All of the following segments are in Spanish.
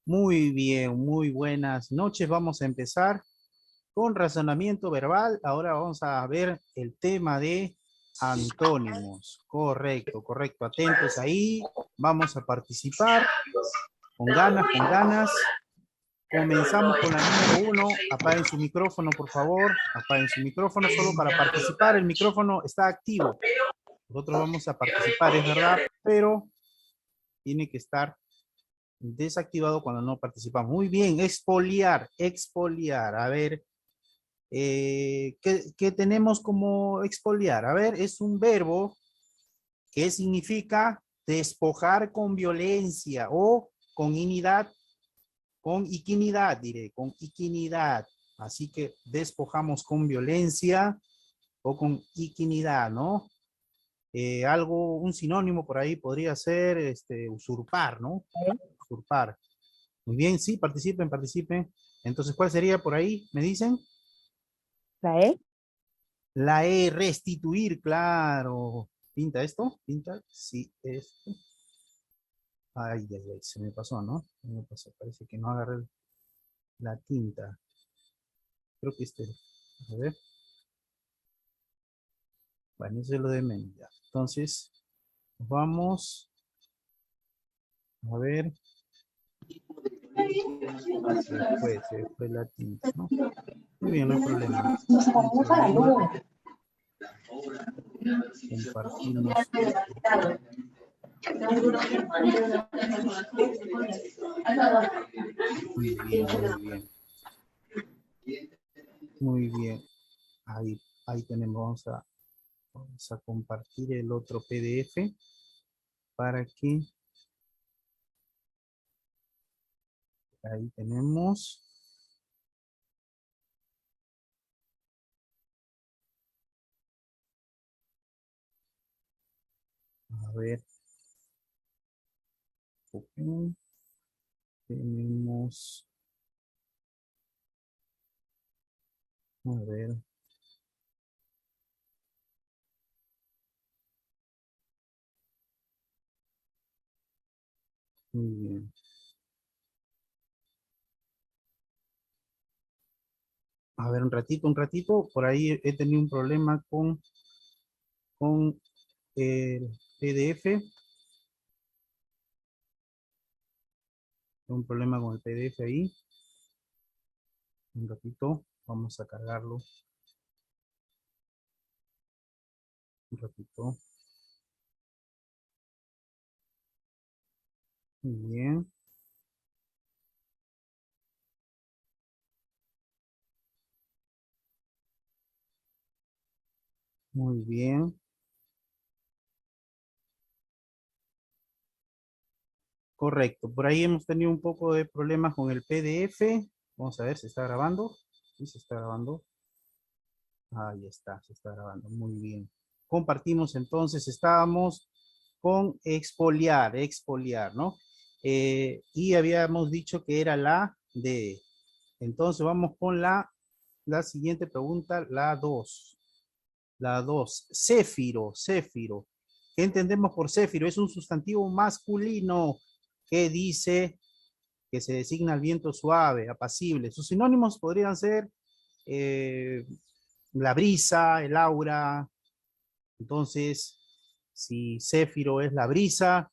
Muy bien, muy buenas noches. Vamos a empezar con razonamiento verbal. Ahora vamos a ver el tema de antónimos. Correcto, correcto. Atentos ahí. Vamos a participar con ganas, con ganas. Comenzamos con la número uno. Apaguen su micrófono, por favor. Apaguen su micrófono solo para participar. El micrófono está activo. Nosotros vamos a participar, es verdad, pero tiene que estar desactivado cuando no participamos. Muy bien, expoliar, expoliar. A ver, ¿qué tenemos como expoliar? A ver, es un verbo que significa despojar con violencia o con inidad, con iquinidad, diré, con iquinidad. Así que despojamos con violencia o con iquinidad, ¿no? Algo, un sinónimo por ahí podría ser usurpar, ¿no? Usurpar. Muy bien, sí, participen, participen. Entonces, ¿cuál sería por ahí? ¿Me dicen? ¿La E? La E, restituir, claro. ¿Pinta esto? ¿Pinta? Sí, esto. Ay, ay, ay, se me pasó, ¿no? Se me pasó, parece que no agarré la tinta. Creo que a ver. Bueno, eso es lo de menos ya. Entonces, vamos a ver. Se fue la tinta, ¿no? Muy bien, no hay problema. No hay problema. Compartimos. Muy bien, muy bien. Muy bien. Ahí tenemos, vamos a compartir el otro PDF para que ahí tenemos. A ver, ok, tenemos, a ver, muy bien. A ver, un ratito, por ahí he tenido un problema con el PDF, un problema con el PDF ahí. Un ratito, vamos a cargarlo. Un ratito. Muy bien. Muy bien. Correcto. Por ahí hemos tenido un poco de problemas con el PDF. Vamos a ver si está grabando. Sí, se está grabando. Ahí está, se está grabando. Muy bien. Compartimos entonces, estábamos con expoliar, expoliar, ¿no? Y habíamos dicho que era la D. Entonces vamos con la siguiente pregunta, la 2. La 2. Céfiro, céfiro. ¿Qué entendemos por céfiro? Es un sustantivo masculino que dice que se designa al viento suave, apacible. Sus sinónimos podrían ser eh, la brisa, el aura. Entonces, si céfiro es la brisa,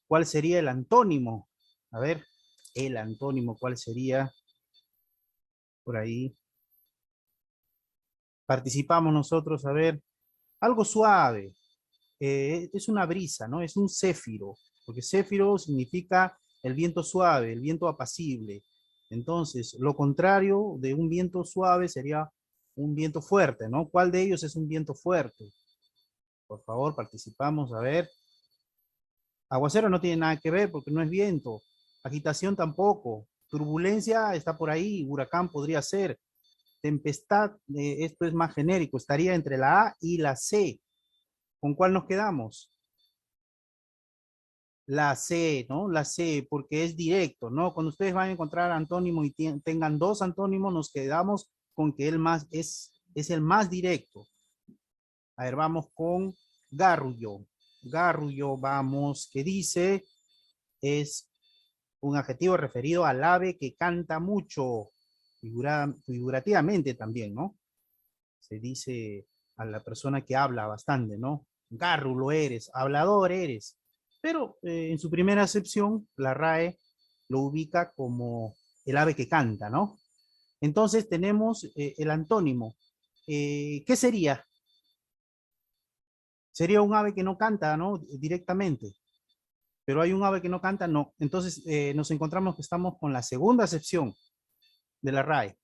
¿cuál sería el antónimo? A ver, el antónimo, ¿cuál sería? Por ahí participamos nosotros, a ver, algo suave. Es una brisa, ¿no? Es un céfiro, porque céfiro significa el viento suave, el viento apacible. Entonces, lo contrario de un viento suave sería un viento fuerte, ¿no? ¿Cuál de ellos es un viento fuerte? Por favor, participamos, a ver. Aguacero no tiene nada que ver porque no es viento. Agitación tampoco. Turbulencia está por ahí. Huracán podría ser. Tempestad, esto es más genérico. Estaría entre la A y la C. ¿Con cuál nos quedamos? La C, ¿no? La C, porque es directo, ¿no? Cuando ustedes van a encontrar antónimo y tengan dos antónimos, nos quedamos con que el más es el más directo. A ver, vamos con Garrullo. Garrullo, vamos, ¿qué dice? Es Un adjetivo referido al ave que canta mucho, figurativamente también, ¿no? Se dice a la persona que habla bastante, ¿no? Gárrulo eres, hablador eres. Pero en su primera acepción, la RAE lo ubica como el ave que canta, ¿no? Entonces tenemos el antónimo. ¿Qué sería? Sería un ave que no canta, ¿no? Directamente. Pero hay un ave que no canta, no. Entonces nos encontramos que estamos con la segunda acepción de la RAE.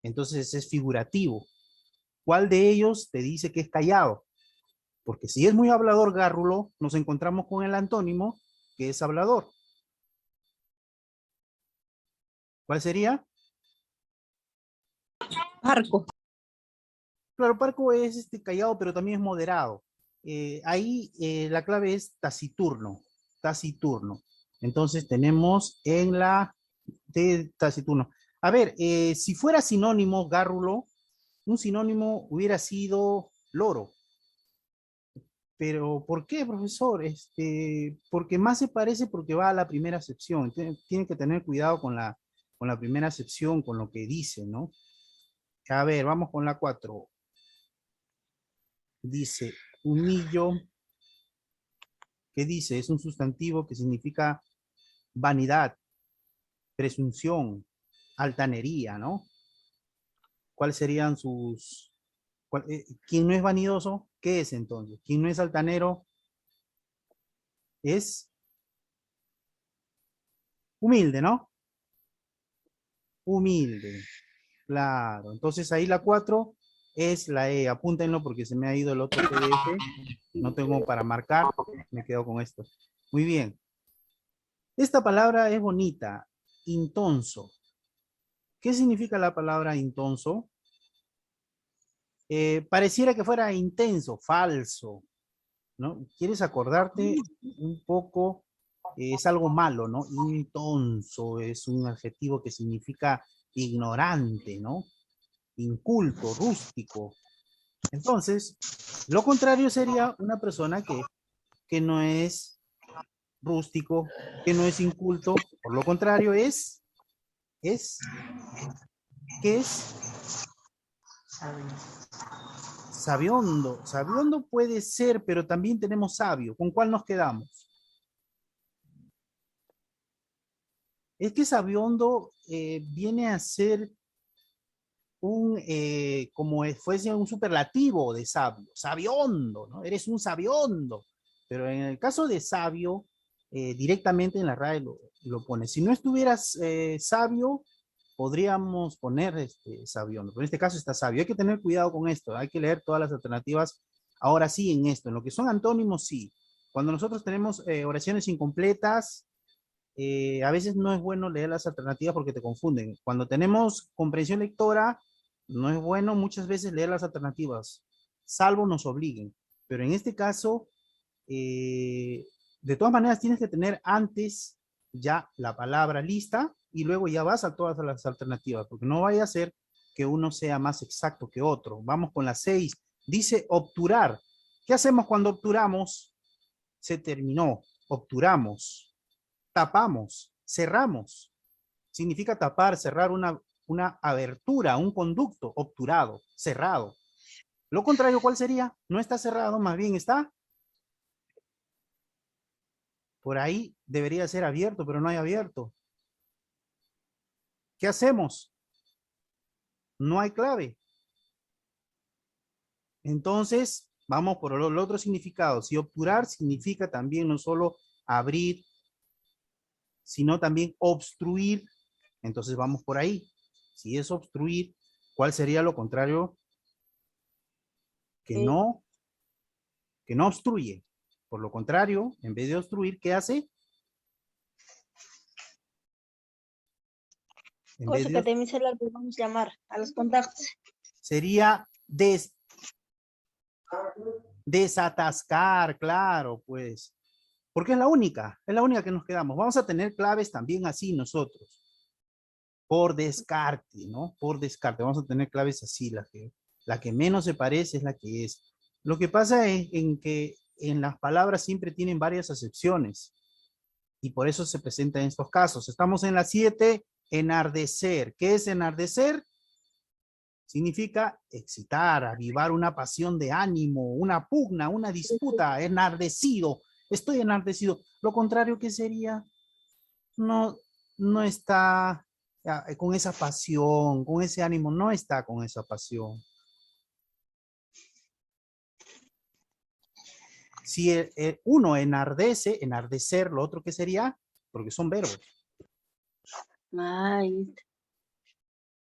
Entonces es figurativo. ¿Cuál de ellos te dice que es callado? Porque si es muy hablador gárrulo, nos encontramos con el antónimo que es hablador. ¿Cuál sería? Marco. Claro, parco es callado, pero también es moderado. Ahí la clave es taciturno, taciturno. Entonces tenemos en la de taciturno. A ver, si fuera sinónimo, gárrulo, un sinónimo hubiera sido loro. Pero, ¿por qué, profesor? Porque más se parece porque va a la primera acepción. Tiene que tener cuidado con la primera acepción, con lo que dice, ¿no? A ver, vamos con la 4. Dice, humillo, ¿qué dice? Es un sustantivo que significa vanidad, presunción, altanería, ¿no? ¿Cuáles serían ¿quién no es vanidoso? ¿Qué es entonces? ¿Quién no es altanero? Es humilde, ¿no? Humilde, claro. Entonces ahí la 4 es la E. Apúntenlo porque se me ha ido el otro PDF. No tengo para marcar. Me quedo con esto. Muy bien. Esta palabra es bonita. Intonso. ¿Qué significa la palabra intonso? Pareciera que fuera intenso, falso, ¿no? ¿Quieres acordarte un poco? Es algo malo, ¿no? Intonso es un adjetivo que significa ignorante, ¿no? Inculto, rústico. Entonces, lo contrario sería una persona que no es rústico, que no es inculto, por lo contrario es, ¿qué es? Sabiondo. Sabiondo puede ser, pero también tenemos sabio. ¿Con cuál nos quedamos? Es que sabiondo viene a ser como fuese un superlativo de sabio, sabiondo, ¿no? Eres un sabiondo. Pero en el caso de sabio, directamente en la RAE lo pone. Si no estuvieras sabio, podríamos poner sabiondo. Pero en este caso está sabio. Hay que tener cuidado con esto. Hay que leer todas las alternativas. Ahora sí, en esto. En lo que son antónimos, sí. Cuando nosotros tenemos oraciones incompletas, a veces no es bueno leer las alternativas porque te confunden. Cuando tenemos comprensión lectora, no es bueno muchas veces leer las alternativas, salvo nos obliguen. Pero en este caso, de todas maneras tienes que tener antes ya la palabra lista y luego ya vas a todas las alternativas, porque no vaya a ser que uno sea más exacto que otro. Vamos con la 6. Dice obturar. ¿Qué hacemos cuando obturamos? Se terminó. Obturamos, tapamos, cerramos. Significa tapar, cerrar una abertura, un conducto obturado, cerrado. Lo contrario, ¿cuál sería? No está cerrado, más bien está por ahí, debería ser abierto, pero no hay abierto. ¿Qué hacemos? No hay clave. Entonces, vamos por el otro significado. Si obturar significa también no solo abrir, sino también obstruir, entonces vamos por ahí. Si es obstruir, ¿cuál sería lo contrario? Que Sí. no, que no obstruye. Por lo contrario, en vez de obstruir, ¿qué hace? En vez Cosa de que de mi celular podemos llamar a los contactos. sería desatascar, claro, pues. Porque es la única que nos quedamos. Vamos a tener claves también así nosotros, por descarte, ¿no? Por descarte. Vamos a tener claves así, la que menos se parece es la que es. Lo que pasa es en que en las palabras siempre tienen varias acepciones Y por eso se presenta en estos casos. Estamos en la 7, enardecer. ¿Qué es enardecer? Significa excitar, avivar una pasión de ánimo, una pugna, una disputa, enardecido. Estoy enardecido. Lo contrario, ¿qué sería? No, no está con esa pasión, con ese ánimo, no está con esa pasión. Si uno enardece, enardecer, lo otro que sería, porque son verbos. Ay,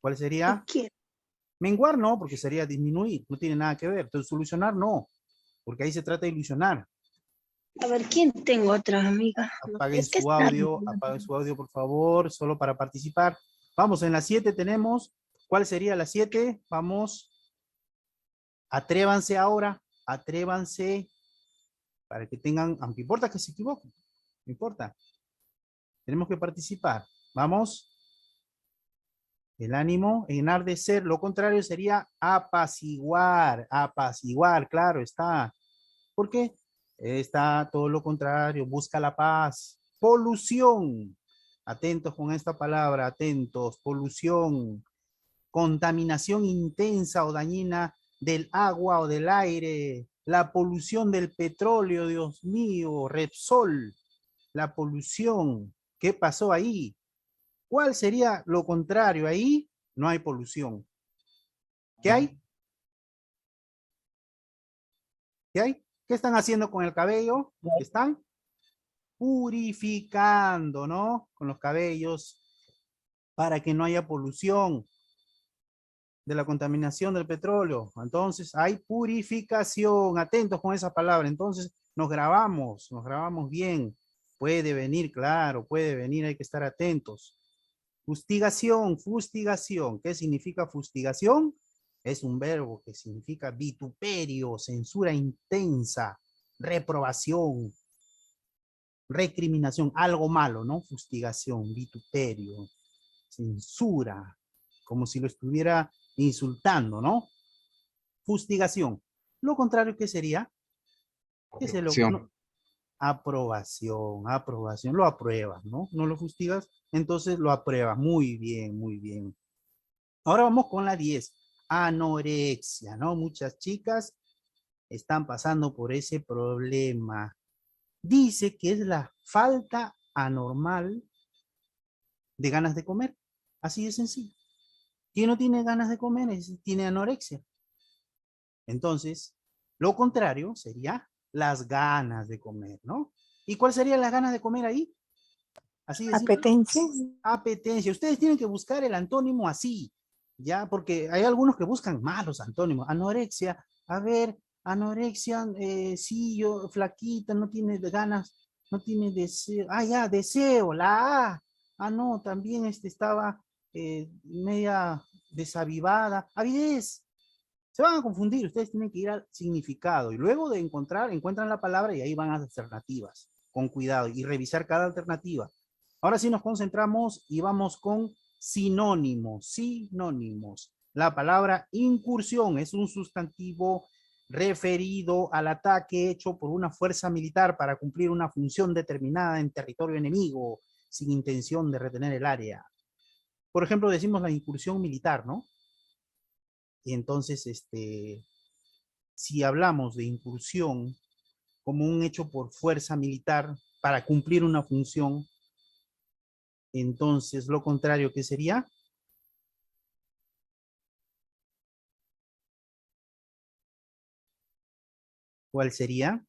¿Cuál sería? ¿qué? Menguar no, porque sería disminuir, no tiene nada que ver. Entonces solucionar no, porque ahí se trata de ilusionar. A ver, ¿quién tengo otra amiga? No, es que está... Apaguen su audio por favor, solo para participar. Vamos, en la 7 tenemos, ¿cuál sería la 7? Vamos, atrévanse ahora, atrévanse para que tengan, aunque importa que se equivoquen, no importa. Tenemos que participar. Vamos. El ánimo, enardecer, lo contrario sería apaciguar, apaciguar, claro está. ¿Por qué? Está todo lo contrario, busca la paz. Polución, atentos con esta palabra, atentos, polución, contaminación intensa o dañina del agua o del aire, la polución del petróleo, Dios mío, Repsol, la polución, ¿qué pasó ahí? ¿Cuál sería lo contrario? Ahí no hay polución. ¿Qué hay? ¿Qué hay? ¿Qué están haciendo con el cabello? Están purificando, ¿no? Con los cabellos para que no haya polución de la contaminación del petróleo. Entonces hay purificación. Atentos con esa palabra. Entonces nos grabamos bien. Puede venir, claro, puede venir, hay que estar atentos. Fustigación, fustigación. ¿Qué significa fustigación? Es un verbo que significa vituperio, censura intensa, reprobación, recriminación, algo malo, ¿no? Fustigación, vituperio, censura, como si lo estuviera insultando, ¿no? Fustigación. Lo contrario, ¿qué sería? ¿Qué se lo, no, aprobación, aprobación, lo apruebas, ¿no? No lo fustigas, entonces lo apruebas. Muy bien, muy bien. Ahora vamos con la 10. Anorexia, ¿no? Muchas chicas están pasando por ese problema. Dice que es la falta anormal de ganas de comer. Así de sencillo. Quien no tiene ganas de comer tiene anorexia. Entonces, lo contrario sería las ganas de comer, ¿no? ¿Y cuál sería las ganas de comer ahí? Así de simple. Apetencia. Apetencia. Ustedes tienen que buscar el antónimo así, ¿ya? Porque hay algunos que buscan malos antónimos. Anorexia, a ver, anorexia, sí, yo, flaquita, no tiene ganas, no tiene deseo. Ah, ya, deseo, la A. Ah, no, también estaba media desavivada. Avidez. Se van a confundir, ustedes tienen que ir al significado y luego de encuentran la palabra y ahí van a las alternativas, con cuidado y revisar cada alternativa. Ahora sí nos concentramos y vamos con sinónimos, sinónimos. La palabra incursión es un sustantivo referido al ataque hecho por una fuerza militar para cumplir una función determinada en territorio enemigo sin intención de retener el área. Por ejemplo, decimos la incursión militar, ¿no? Y entonces, si hablamos de incursión como un hecho por fuerza militar para cumplir una función, entonces lo contrario, ¿qué sería? ¿Cuál sería?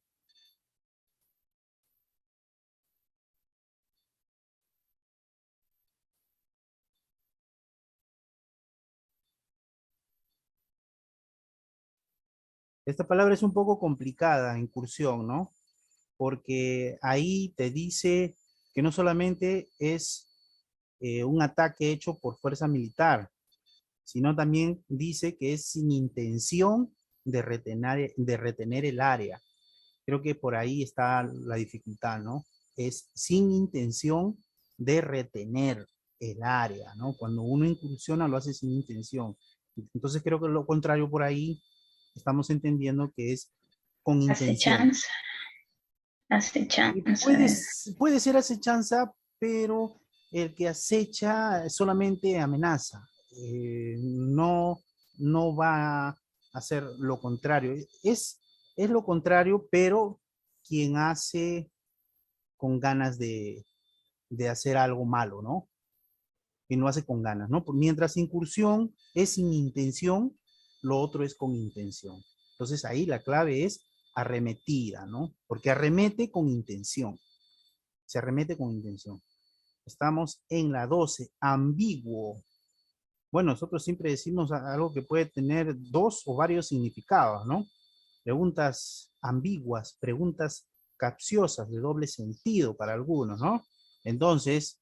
Esta palabra es un poco complicada, incursión, ¿no? Porque ahí te dice que no solamente es un ataque hecho por fuerza militar, sino también dice que es sin intención de retener el área. Creo que por ahí está la dificultad, ¿no? Es sin intención de retener el área, ¿no? Cuando uno incursiona lo hace sin intención. Entonces creo que lo contrario por ahí estamos entendiendo que es con intención. Acechanza. Y Acechanza. puede ser acechanza, pero el que acecha solamente amenaza. No, no va a hacer lo contrario. Es lo contrario, pero quien hace con ganas de hacer algo malo, ¿no? Que no hace con ganas, ¿no? Mientras incursión es sin intención, lo otro es con intención. Entonces ahí la clave es arremetida, ¿no? Porque arremete con intención. Se arremete con intención. Estamos en la 12, ambiguo. Bueno, nosotros siempre decimos algo que puede tener dos o varios significados, ¿no? Preguntas ambiguas, preguntas capciosas, de doble sentido para algunos, ¿no? Entonces,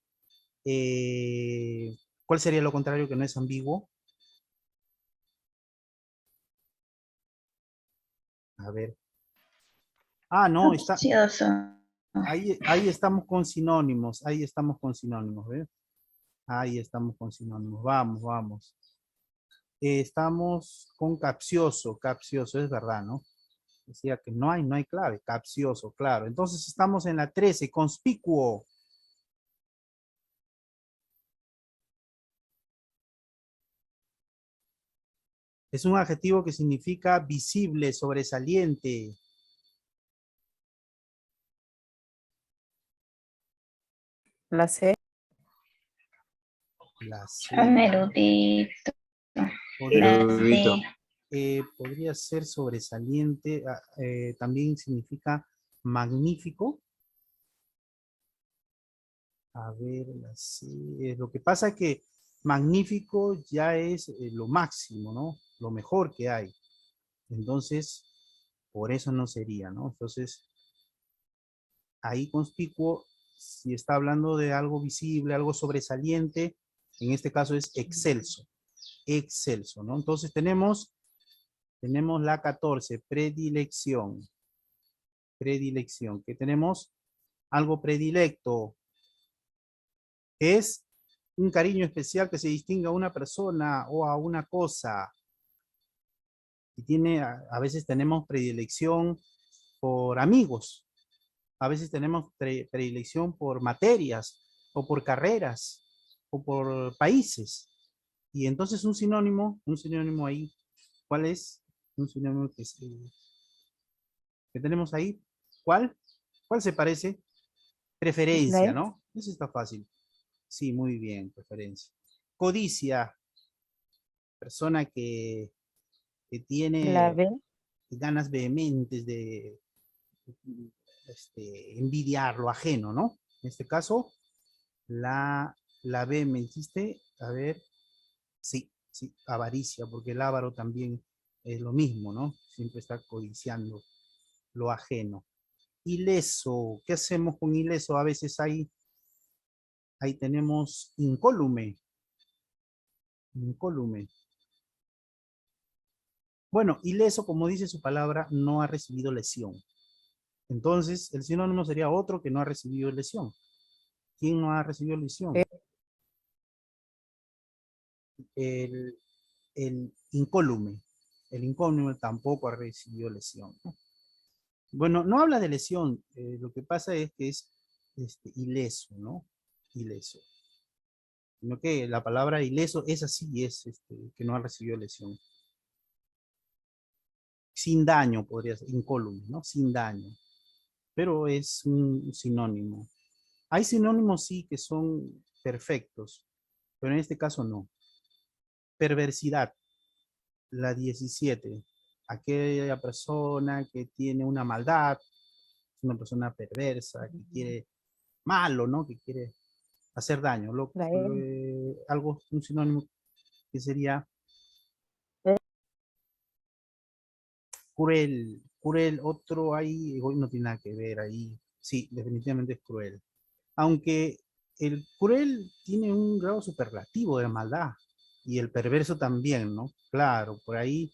¿cuál sería lo contrario que no es ambiguo? A ver. Ah, no, está, Capcioso. ahí estamos con sinónimos, ahí estamos con sinónimos, ¿ves? Ahí estamos con sinónimos, vamos, vamos. Estamos con capcioso, capcioso, es verdad, ¿no? Decía que no hay clave, capcioso, claro. Entonces estamos en la 13, conspicuo. Es un adjetivo que significa visible, sobresaliente. La C. La C. Un erudito. Podría, La Erudito. D. podría ser sobresaliente. También significa magnífico. A ver, la C. Lo que pasa es que magnífico ya es lo máximo, ¿no? Lo mejor que hay. Entonces, por eso no sería, ¿no? Entonces, ahí conspicuo, si está hablando de algo visible, algo sobresaliente, en este caso es excelso, excelso, ¿no? Entonces tenemos la 14, predilección, predilección, que tenemos algo predilecto, es un cariño especial que se distingue a una persona o a una cosa, y tiene, a veces tenemos predilección por amigos, a veces tenemos predilección por materias o por carreras o por países. Y entonces un sinónimo ahí, ¿cuál es? Un sinónimo que tenemos ahí, ¿cuál? ¿Cuál se parece? La Preferencia, E. ¿no? Eso está fácil. Sí, muy bien, preferencia. Codicia, persona que La tiene B. ganas vehementes de envidiar lo ajeno, ¿no? En este caso, la B, me dijiste, a ver, sí, sí, avaricia, porque el avaro también es lo mismo, ¿no? Siempre está codiciando lo ajeno. Ileso, ¿qué hacemos con ileso? A veces ahí tenemos incólume, incólume. Bueno, ileso, como dice su palabra, no ha recibido lesión. Entonces, el sinónimo sería otro que no ha recibido lesión. ¿Quién no ha recibido lesión? E. El, el incólume. El incólume tampoco ha recibido lesión, ¿no? Bueno, no habla de lesión, lo que pasa es que es ileso, ¿no? Ileso. Sino que la palabra ileso es así, es que no ha recibido lesión. Sin daño podría ser, incólume, ¿no? Sin daño. Pero es un sinónimo. Hay sinónimos sí que son perfectos, pero en este caso no. Perversidad, la 17. Aquella persona que tiene una maldad, una persona perversa, que quiere malo, ¿no? Que quiere hacer daño. La E. Algo, un sinónimo que sería E. cruel. Cruel, otro ahí, hoy no tiene nada que ver ahí. Sí, definitivamente es cruel. Aunque el cruel tiene un grado superlativo de maldad y el perverso también, ¿no? Claro, por ahí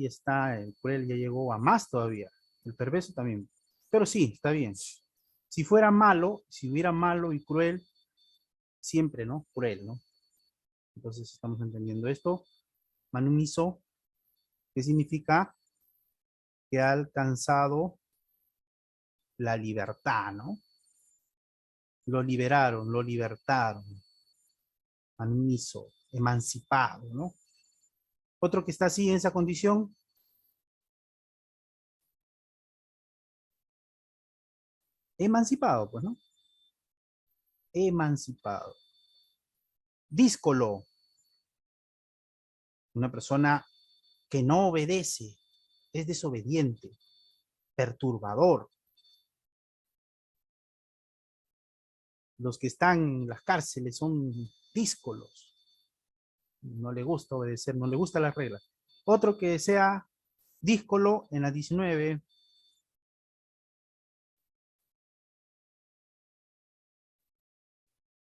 está, el cruel ya llegó a más todavía, el perverso también. Pero sí, está bien. Si fuera malo, si hubiera malo y cruel, siempre, ¿no? Cruel, ¿no? Entonces estamos entendiendo esto. Manumiso, ¿qué significa? Que ha alcanzado la libertad, ¿no? Lo liberaron, lo libertaron. Admiso, emancipado, ¿no? Otro que está así en esa condición. Emancipado, pues, ¿no? Emancipado. Díscolo. Una persona que no obedece, es desobediente, perturbador. Los que están en las cárceles son díscolos. No le gusta obedecer, no le gusta las reglas. Otro que sea díscolo en la 19.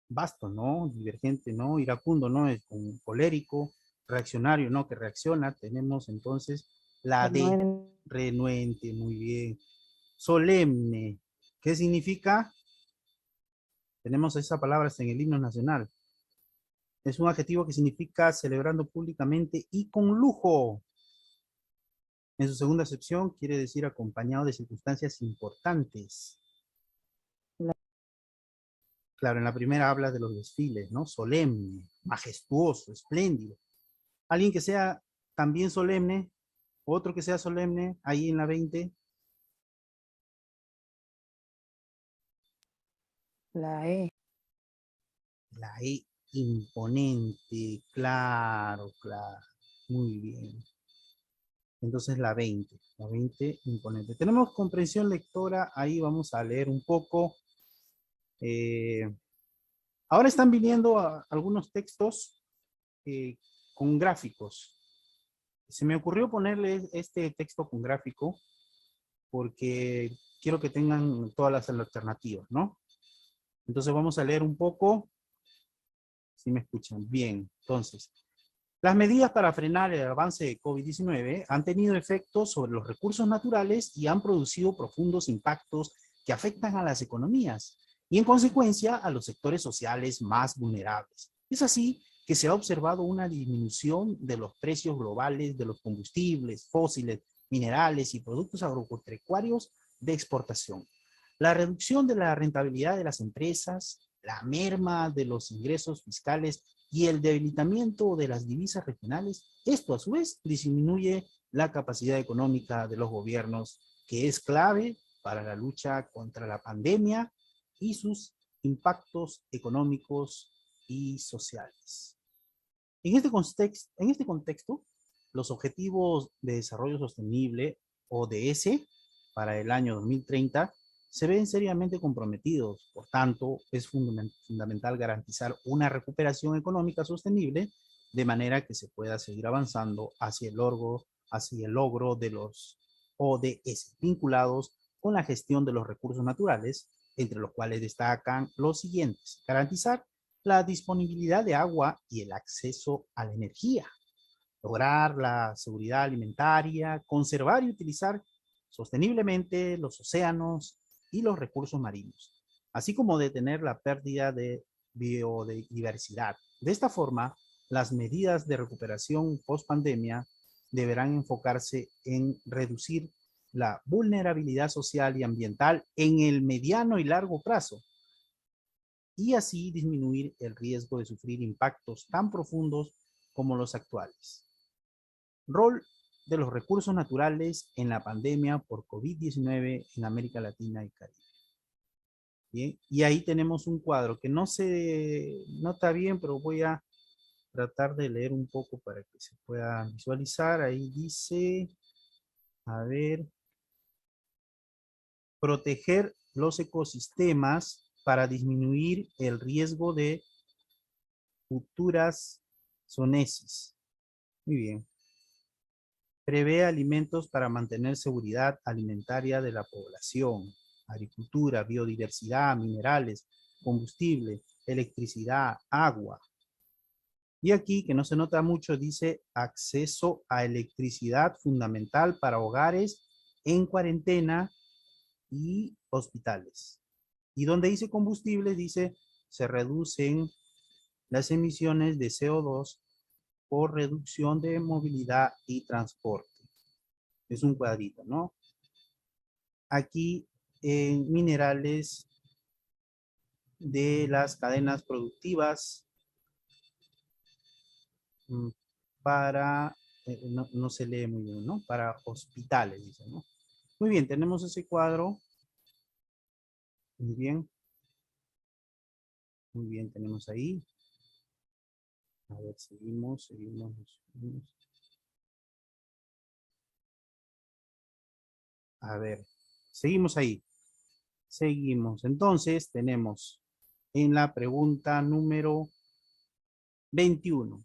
Basto, ¿no? Divergente, ¿no? Iracundo, ¿no? Es con colérico, reaccionario, ¿no? Que reacciona. Tenemos entonces la D. Renuente. Renuente, muy bien. Solemne, ¿qué significa? Tenemos esa palabra hasta en el himno nacional. Es un adjetivo que significa celebrando públicamente y con lujo. En su segunda acepción quiere decir acompañado de circunstancias importantes. La- Claro, en la primera habla de los desfiles, ¿no? Solemne, majestuoso, espléndido. Alguien que sea también solemne, otro que sea solemne, ahí en la 20. La E. La E, imponente, claro, claro. Muy bien. Entonces la 20 imponente. Tenemos comprensión lectora, ahí vamos a leer un poco. Eh, Ahora están viniendo algunos textos con gráficos. Se me ocurrió ponerle este texto con gráfico porque quiero que tengan todas las alternativas, ¿no? Entonces vamos a leer un poco, si me escuchan bien. Entonces, las medidas para frenar el avance de COVID-19 han tenido efectos sobre los recursos naturales y han producido profundos impactos que afectan a las economías y en consecuencia a los sectores sociales más vulnerables. Es así que se ha observado una disminución de los precios globales de los combustibles, fósiles, minerales y productos agropecuarios de exportación. La reducción de la rentabilidad de las empresas, la merma de los ingresos fiscales y el debilitamiento de las divisas regionales, esto a su vez disminuye la capacidad económica de los gobiernos, que es clave para la lucha contra la pandemia y sus impactos económicos y sociales. En este contexto, los Objetivos de Desarrollo Sostenible, ODS, para el año 2030, se ven seriamente comprometidos. Por tanto, es fundamental garantizar una recuperación económica sostenible de manera que se pueda seguir avanzando hacia el logro de los ODS vinculados con la gestión de los recursos naturales, entre los cuales destacan los siguientes: garantizar la disponibilidad de agua y el acceso a la energía, lograr la seguridad alimentaria, conservar y utilizar sosteniblemente los océanos y los recursos marinos, así como detener la pérdida de biodiversidad. De esta forma, las medidas de recuperación post-pandemia deberán enfocarse en reducir la vulnerabilidad social y ambiental en el mediano y largo plazo, y así disminuir el riesgo de sufrir impactos tan profundos como los actuales. Rol de los recursos naturales en la pandemia por COVID-19 en América Latina y Caribe. Bien, y ahí tenemos un cuadro que no se nota bien, pero voy a tratar de leer un poco para que se pueda visualizar. Ahí dice, a ver, proteger los ecosistemas para disminuir el riesgo de futuras zoonosis. Muy bien. Prevé alimentos para mantener seguridad alimentaria de la población, agricultura, biodiversidad, minerales, combustible, electricidad, agua. Y aquí, que no se nota mucho, dice acceso a electricidad fundamental para hogares en cuarentena y hospitales. Y donde dice combustible, dice se reducen las emisiones de CO2 por reducción de movilidad y transporte. Es un cuadrito, ¿no? Aquí en minerales de las cadenas productivas mm, para, no se lee muy bien, ¿no? Para hospitales, dice, ¿no? Muy bien, tenemos ese cuadro. Muy bien. Muy bien, tenemos ahí. A ver, seguimos. A ver, seguimos ahí. Seguimos. Entonces, tenemos en la pregunta número 21.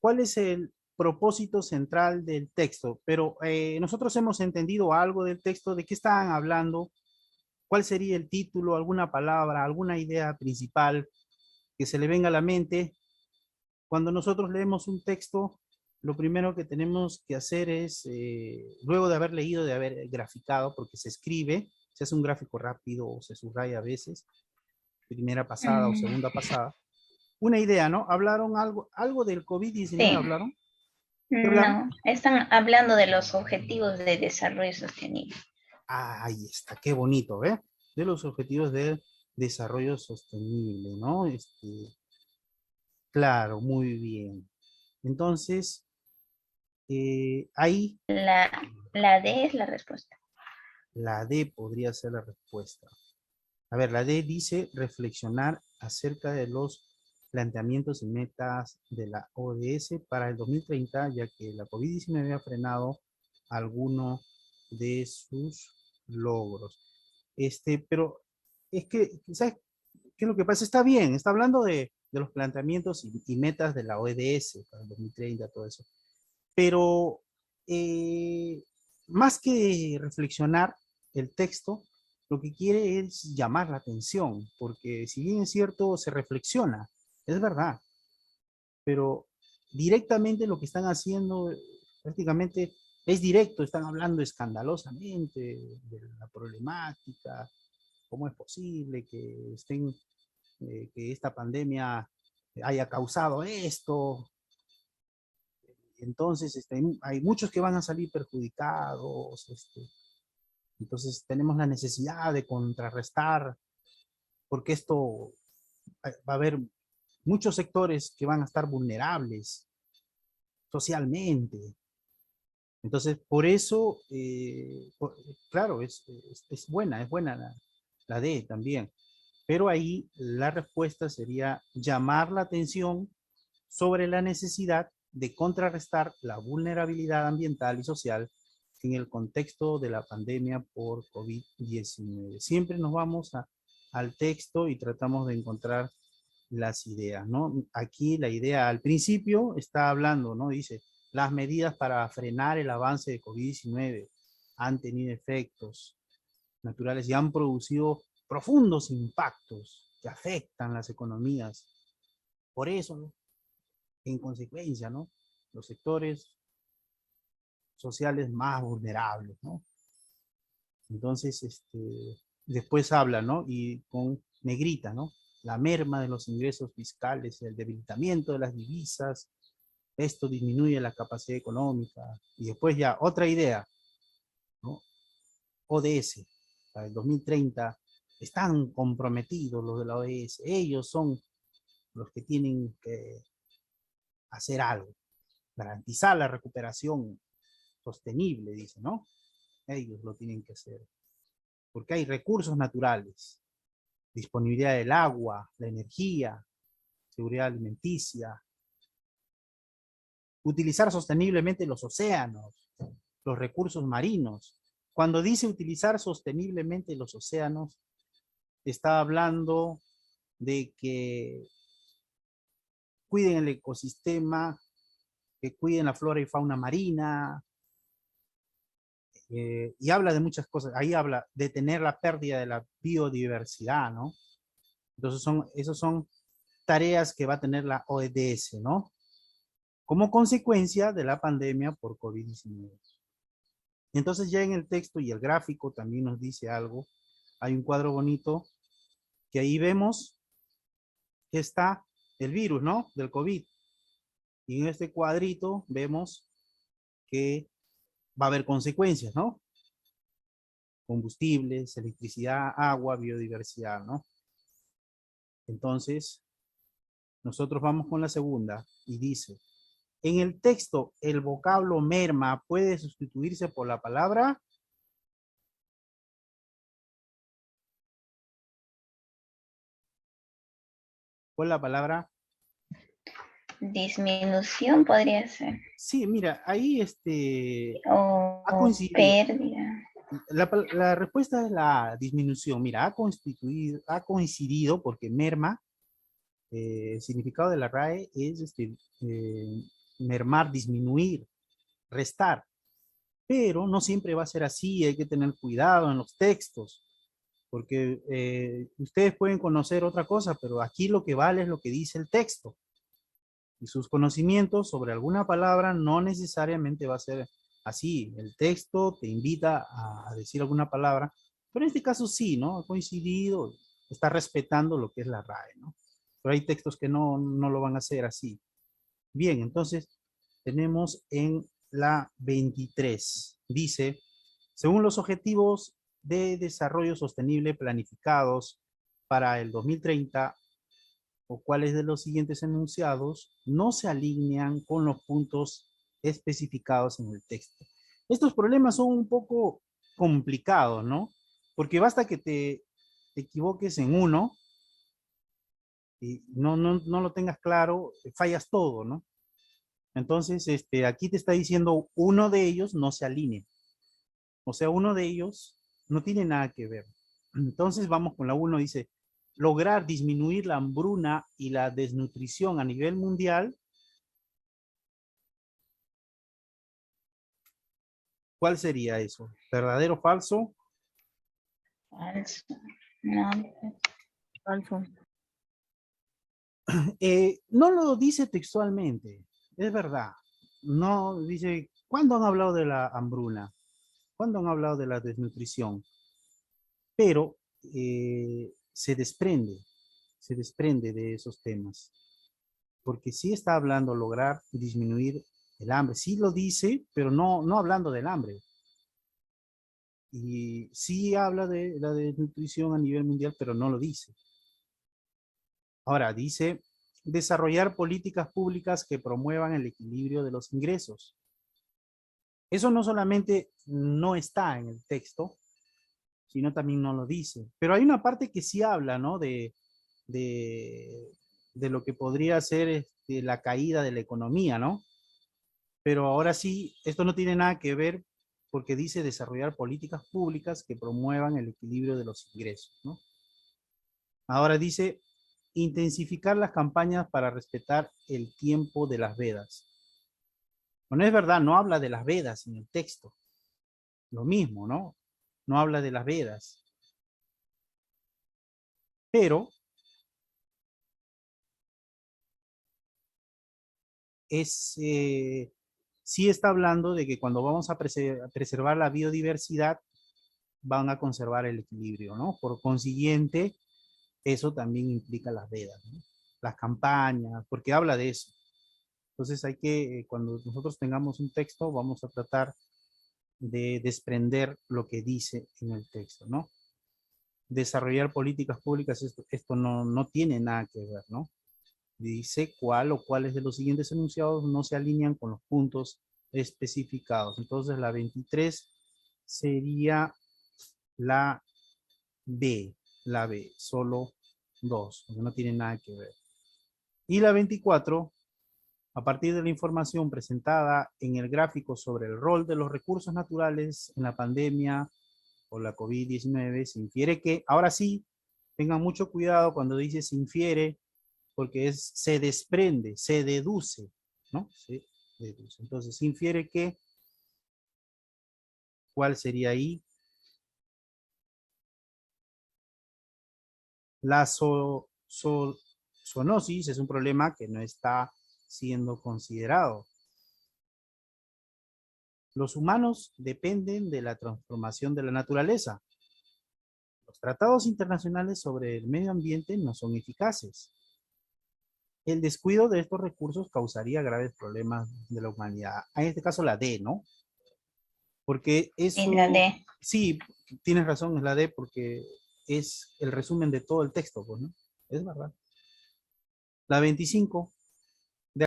¿Cuál es el propósito central del texto? Pero nosotros hemos entendido algo del texto, de qué estaban hablando, cuál sería el título, alguna palabra, alguna idea principal que se le venga a la mente. Cuando nosotros leemos un texto, lo primero que tenemos que hacer es, luego de haber leído, de haber graficado, porque se escribe, se hace un gráfico rápido o se subraya a veces, primera pasada o Mm, segunda pasada, una idea, ¿no? ¿Hablaron algo del COVID-19? sí, ¿Hablaron? ¿Qué hablaron? no, están hablando de los objetivos de desarrollo sostenible. Ah, ahí está, qué bonito, ¿eh? De los objetivos de desarrollo sostenible, ¿no? Claro, muy bien. Entonces, ahí La, la D es la respuesta. la D podría ser la respuesta. A ver, la D dice reflexionar acerca de los planteamientos y metas de la ODS para el 2030, ya que la COVID-19 ha frenado algunos de sus logros. Pero es que, ¿sabes qué es lo que pasa? Está bien, está hablando de los planteamientos y metas de la ODS para el 2030, todo eso. Pero eh, más que reflexionar el texto, lo que quiere es llamar la atención, porque si bien es cierto, se reflexiona, es verdad, pero directamente lo que están haciendo prácticamente es directo, están hablando escandalosamente de la problemática, cómo es posible que que esta pandemia haya causado esto. Entonces, hay muchos que van a salir perjudicados. Entonces, tenemos la necesidad de contrarrestar, porque esto va a haber muchos sectores que van a estar vulnerables socialmente. Entonces, por eso, claro, es buena la D también. Pero ahí la respuesta sería llamar la atención sobre la necesidad de contrarrestar la vulnerabilidad ambiental y social en el contexto de la pandemia por COVID-19. Siempre nos vamos al texto y tratamos de encontrar las ideas, ¿no? Aquí la idea al principio está hablando, ¿no? Dice, las medidas para frenar el avance de COVID-19 han tenido efectos naturales y han producido profundos impactos que afectan las economías. Por eso, ¿no? En consecuencia, ¿no? Los sectores sociales más vulnerables, ¿no? Entonces, después habla, ¿no? Y con negrita, ¿no? La merma de los ingresos fiscales, el debilitamiento de las divisas, esto disminuye la capacidad económica. Y después ya, otra idea, ¿no? ODS, para el 2030, están comprometidos los de la ODS, ellos son los que tienen que hacer algo, garantizar la recuperación sostenible, dice, ¿no? Ellos lo tienen que hacer. Porque hay recursos naturales, disponibilidad del agua, la energía, seguridad alimenticia, utilizar sosteniblemente los océanos, los recursos marinos. Cuando dice utilizar sosteniblemente los océanos, está hablando de que cuiden el ecosistema, que cuiden la flora y fauna marina, y habla de muchas cosas. Ahí habla de detener la pérdida de la biodiversidad, ¿no? Entonces, esos son tareas que va a tener la ODS, ¿no? Como consecuencia de la pandemia por COVID-19. Entonces, ya en el texto y el gráfico también nos dice algo. Hay un cuadro bonito que ahí vemos que está el virus, ¿no? Del COVID. Y en este cuadrito vemos que va a haber consecuencias, ¿no? combustibles, electricidad, agua, biodiversidad, ¿no? Entonces, nosotros vamos con la segunda y dice, en el texto, el vocablo merma puede sustituirse por la palabra. ¿Cuál es la palabra? Disminución podría ser. Sí, mira, ahí O ha coincidido. pérdida. La respuesta es la disminución. Mira, ha coincidido porque merma, el significado de la RAE es mermar, disminuir, restar. Pero no siempre va a ser así, hay que tener cuidado en los textos, porque ustedes pueden conocer otra cosa, pero aquí lo que vale es lo que dice el texto. Y sus conocimientos sobre alguna palabra no necesariamente va a ser así. El texto te invita a decir alguna palabra, pero en este caso sí, ¿no? Ha coincidido, está respetando lo que es la RAE, ¿no? Pero hay textos que no lo van a hacer así. Bien, entonces tenemos en la 23. Dice, según los objetivos de desarrollo sostenible planificados para el 2030, o cuáles de los siguientes enunciados no se alinean con los puntos especificados en el texto. Estos problemas son un poco complicados, ¿no? Porque basta que te equivoques en uno y no lo tengas claro, fallas todo, ¿no? Entonces, aquí te está diciendo uno de ellos no se alinea. O sea, uno de ellos no tiene nada que ver. Entonces, vamos con la uno, dice, lograr disminuir la hambruna y la desnutrición a nivel mundial. ¿Cuál sería eso? ¿Verdadero o falso? Falso. No. Falso. No lo dice textualmente, es verdad. No dice, ¿cuándo han hablado de la hambruna? ¿Cuándo han hablado de la desnutrición? Pero se desprende de esos temas. Porque sí está hablando lograr disminuir el hambre. Sí lo dice, pero no hablando del hambre. Y sí habla de la desnutrición a nivel mundial, pero no lo dice. Ahora, dice desarrollar políticas públicas que promuevan el equilibrio de los ingresos. Eso no solamente no está en el texto, sino también no lo dice. Pero hay una parte que sí habla, ¿no? De, de lo que podría ser la caída de la economía, ¿no? Pero ahora sí, esto no tiene nada que ver porque dice desarrollar políticas públicas que promuevan el equilibrio de los ingresos, ¿no? Ahora dice intensificar las campañas para respetar el tiempo de las vedas. Bueno, es verdad, no habla de las vedas en el texto. Lo mismo, ¿no? No habla de las vedas. Pero sí está hablando de que cuando vamos a preservar la biodiversidad, van a conservar el equilibrio, ¿no? Por consiguiente, eso también implica las vedas, ¿no? Las campañas, porque habla de eso. Entonces hay que, cuando nosotros tengamos un texto, vamos a tratar de desprender lo que dice en el texto, ¿no? Desarrollar políticas públicas, esto no tiene nada que ver, ¿no? Dice cuál o cuáles de los siguientes enunciados no se alinean con los puntos especificados. Entonces la 23 sería la B, solo dos, porque no tiene nada que ver. Y la 24, a partir de la información presentada en el gráfico sobre el rol de los recursos naturales en la pandemia o la COVID-19, se infiere que, ahora sí, tengan mucho cuidado cuando dice se infiere, porque se desprende, se deduce, ¿no? Se deduce. Entonces, se infiere que, ¿cuál sería ahí? La zoonosis es un problema que no está siendo considerado. Los humanos dependen de la transformación de la naturaleza. Los tratados internacionales sobre el medio ambiente no son eficaces. El descuido de estos recursos causaría graves problemas de la humanidad. En este caso la D, ¿no? Porque eso... En la D. Sí, tienes razón, es la D porque es el resumen de todo el texto, pues, ¿no? Es verdad. La 25.